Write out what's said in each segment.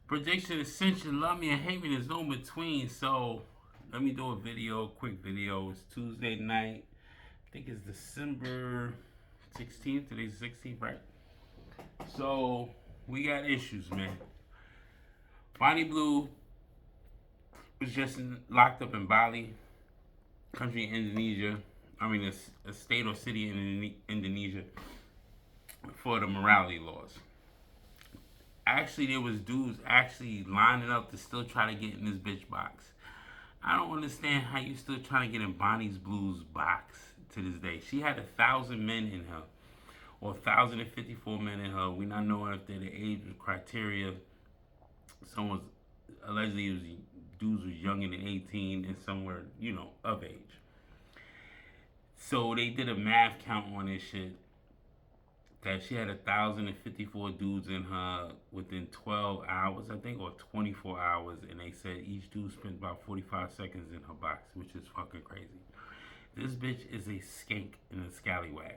Prediction, ascension, love me or hate me, there's no in between. So let me do a video, quick video. It's Tuesday night. I think it's December 16th. Today's 16th, right? So we got issues, man. Bonnie Blue was just locked up in Bali, country in Indonesia. I mean, a state or city in Indonesia for the morality laws. Actually, there was dudes actually lining up to still try to get in this bitch box. I don't understand how you still trying to get in Bonnie's Blue's box to this day. She had 1,000 men in her, or 1,054 men in her. We not knowing if they're the age criteria. Some was allegedly dudes was younger than 18 and somewhere, of age. So they did a math count on this shit that she had 1,054 dudes in her within 12 hours, I think, or 24 hours, and they said each dude spent about 45 seconds in her box, which is fucking crazy. This bitch is a skank in a scallywag.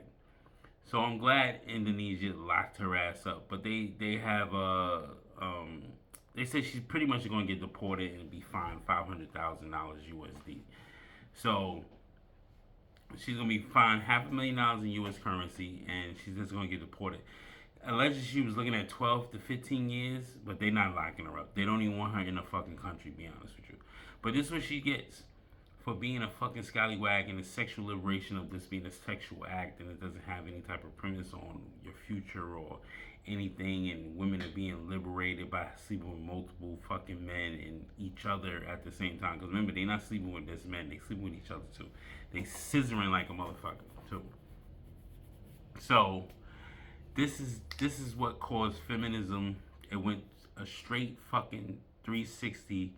So I'm glad Indonesia locked her ass up, but they have they say she's pretty much going to get deported and be fined $500,000 USD. So she's going to be fined $500,000 in U.S. currency, and she's just going to get deported. Allegedly, she was looking at 12 to 15 years, but they're not locking her up. They don't even want her in the fucking country, to be honest with you. But this is what she gets for being a fucking scallywag and the sexual liberation of this being a sexual act, and it doesn't have any type of premise on your future or anything, and women are being liberated by sleeping with multiple fucking men and each other at the same time. Because remember, they're not sleeping with this men, they sleeping with each other too. They scissoring like a motherfucker too. So this is what caused feminism. It went a straight fucking 360.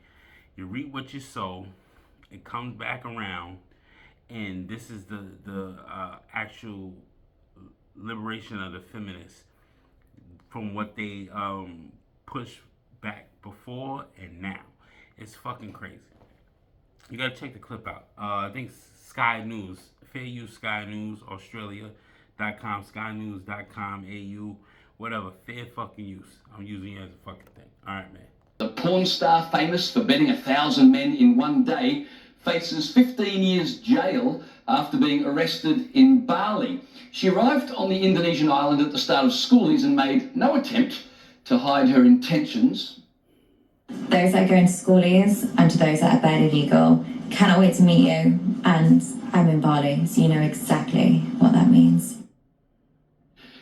You reap what you sow. It comes back around, and this is the actual liberation of the feminists from what they pushed back before and now. It's fucking crazy. You gotta check the clip out. I think Sky News, fair use Sky News, Australia.com, skynews.com, AU, whatever, fair fucking use. I'm using it as a fucking thing. Alright, man. The porn star famous for betting 1,000 men in one day faces 15 years jail after being arrested in Bali. She arrived on the Indonesian island at the start of schoolies and made no attempt to hide her intentions. Those that go into schoolies and to those that are barely legal, cannot wait to meet you, and I'm in Bali, so you know exactly what that means.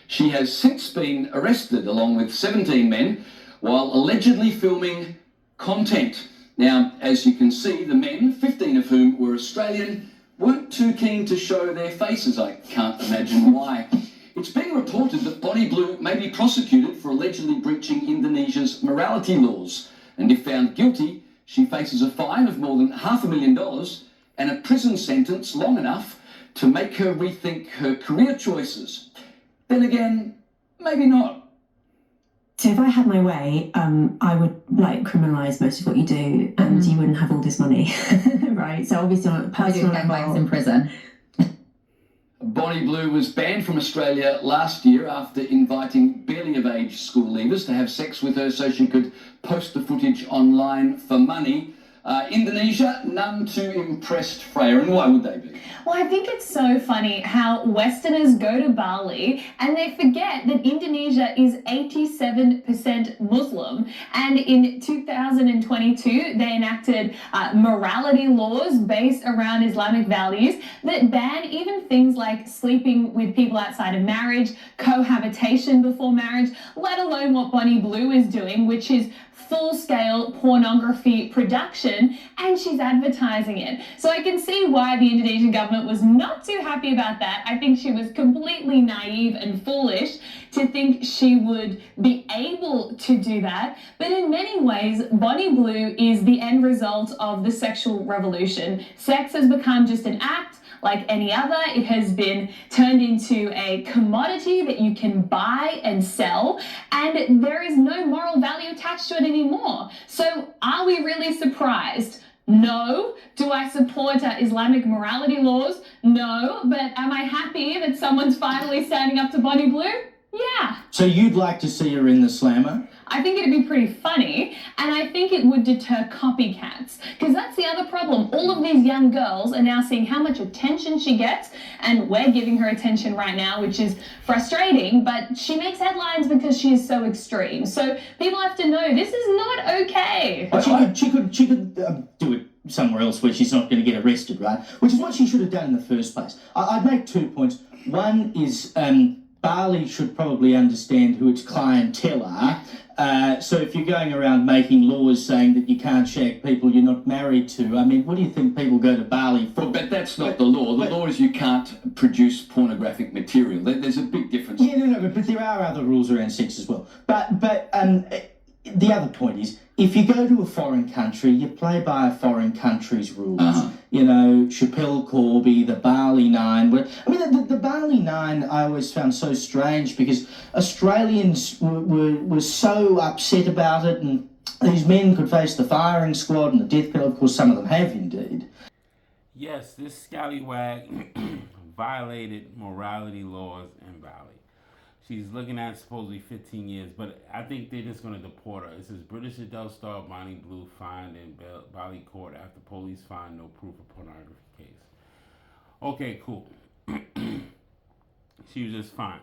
She has since been arrested along with 17 men while allegedly filming content. Now, as you can see, the men, 15 of whom were Australian, weren't too keen to show their faces. I can't imagine why. It's being reported that Bonnie Blue may be prosecuted for allegedly breaching Indonesia's morality laws. And if found guilty, she faces a fine of more than $500,000 and a prison sentence long enough to make her rethink her career choices. Then again, maybe not. So if I had my way, I would criminalise most of what you do, and you wouldn't have all this money, right? So obviously on a personal level, in prison. Bonnie Blue was banned from Australia last year after inviting barely of age school leavers to have sex with her so she could post the footage online for money. Indonesia, none too impressed, Freya, and why would they be? Well, I think it's so funny how Westerners go to Bali and they forget that Indonesia is 87% Muslim, and in 2022 they enacted morality laws based around Islamic values that ban even things like sleeping with people outside of marriage, cohabitation before marriage, let alone what Bonnie Blue is doing, which is full-scale pornography production, and she's advertising it. So I can see why the Indonesian government was not too happy about that. I think she was completely naive and foolish to think she would be able to do that. But in many ways, Bonnie Blue is the end result of the sexual revolution. Sex has become just an act like any other. It has been turned into a commodity that you can buy and sell, and there is no moral value attached to it anymore. So are we really surprised? No. Do I support Islamic morality laws? No. But am I happy that someone's finally standing up to Bonnie Blue? Yeah. So you'd like to see her in the slammer? I think it'd be pretty funny, and I think it would deter copycats. Because that's the other problem. All of these young girls are now seeing how much attention she gets, and we're giving her attention right now, which is frustrating, but she makes headlines because she is so extreme. So people have to know this is not okay. She could do it somewhere else where she's not going to get arrested, right? Which is what she should have done in the first place. I'd make 2 points. One is Bali should probably understand who its clientele are. So if you're going around making laws saying that you can't shag people you're not married to, I mean, what do you think people go to Bali for? But that's not the law. The law is you can't produce pornographic material. There's a big difference. Yeah, no, but there are other rules around sex as well. But the other point is, if you go to a foreign country, you play by a foreign country's rules. You know, Chappelle Corby, the Bali Nine. I mean, the Bali Nine I always found so strange because Australians were so upset about it, and these men could face the firing squad and the death penalty. Of course, some of them have indeed. Yes, this scallywag violated morality laws in Bali. She's looking at supposedly 15 years, but I think they're just going to deport her. It says British adult star Bonnie Blue fined in Bali court after police find no proof of pornography case. Okay, cool. She was just fine.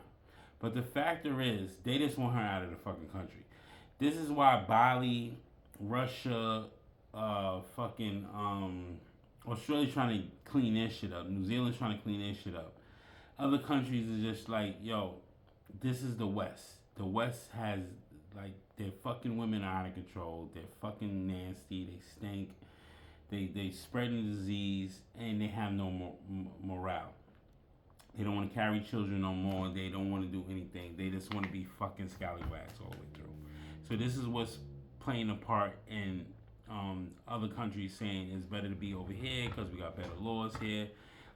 But the factor is, they just want her out of the fucking country. This is why Bali, Russia, Australia's trying to clean their shit up. New Zealand's trying to clean their shit up. Other countries are just like, yo, this is the West. The West has, like, their fucking women are out of control. They're fucking nasty. They stink. They spreading disease, and they have no morale. They don't want to carry children no more. They don't want to do anything. They just want to be fucking scallywags all the way through. So this is what's playing a part in other countries saying it's better to be over here because we got better laws here.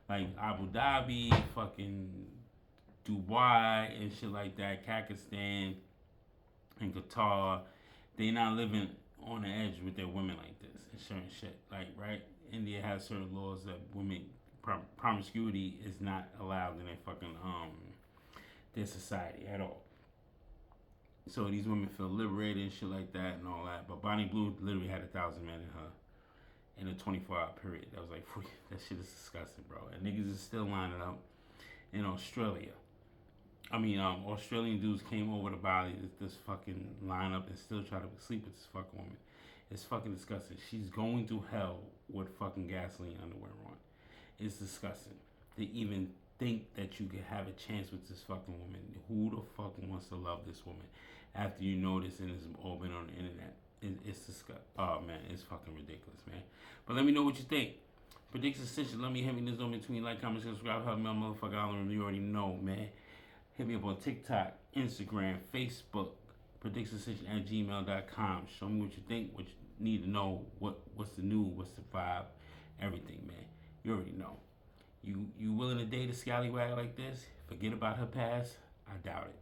Like Abu Dhabi, fucking Dubai and shit like that, Pakistan and Qatar, they not living on the edge with their women like this and certain shit. Like, right? India has certain laws that women, promiscuity is not allowed in their fucking, their society at all. So these women feel liberated and shit like that and all that. But Bonnie Blue literally had 1,000 men in her in a 24-hour period. That was like, that shit is disgusting, bro. And niggas is still lining up in Australia. Australian dudes came over to Bali, this fucking lineup, and still try to sleep with this fucking woman. It's fucking disgusting. She's going through hell with fucking gasoline underwear on. It's disgusting. To even think that you could have a chance with this fucking woman. Who the fuck wants to love this woman after you know this and it's all been on the internet? It's disgusting. Oh man, it's fucking ridiculous, man. But let me know what you think. Prediction Session, let me hit me this on between, like, comment, subscribe, help me out, motherfucker. I don't you already know, man. Hit me up on TikTok, Instagram, Facebook, predictionsession@gmail.com. Show me what you think, what you need to know, what's the new, what's the vibe, everything, man. You already know. You willing to date a scallywag like this? Forget about her past? I doubt it.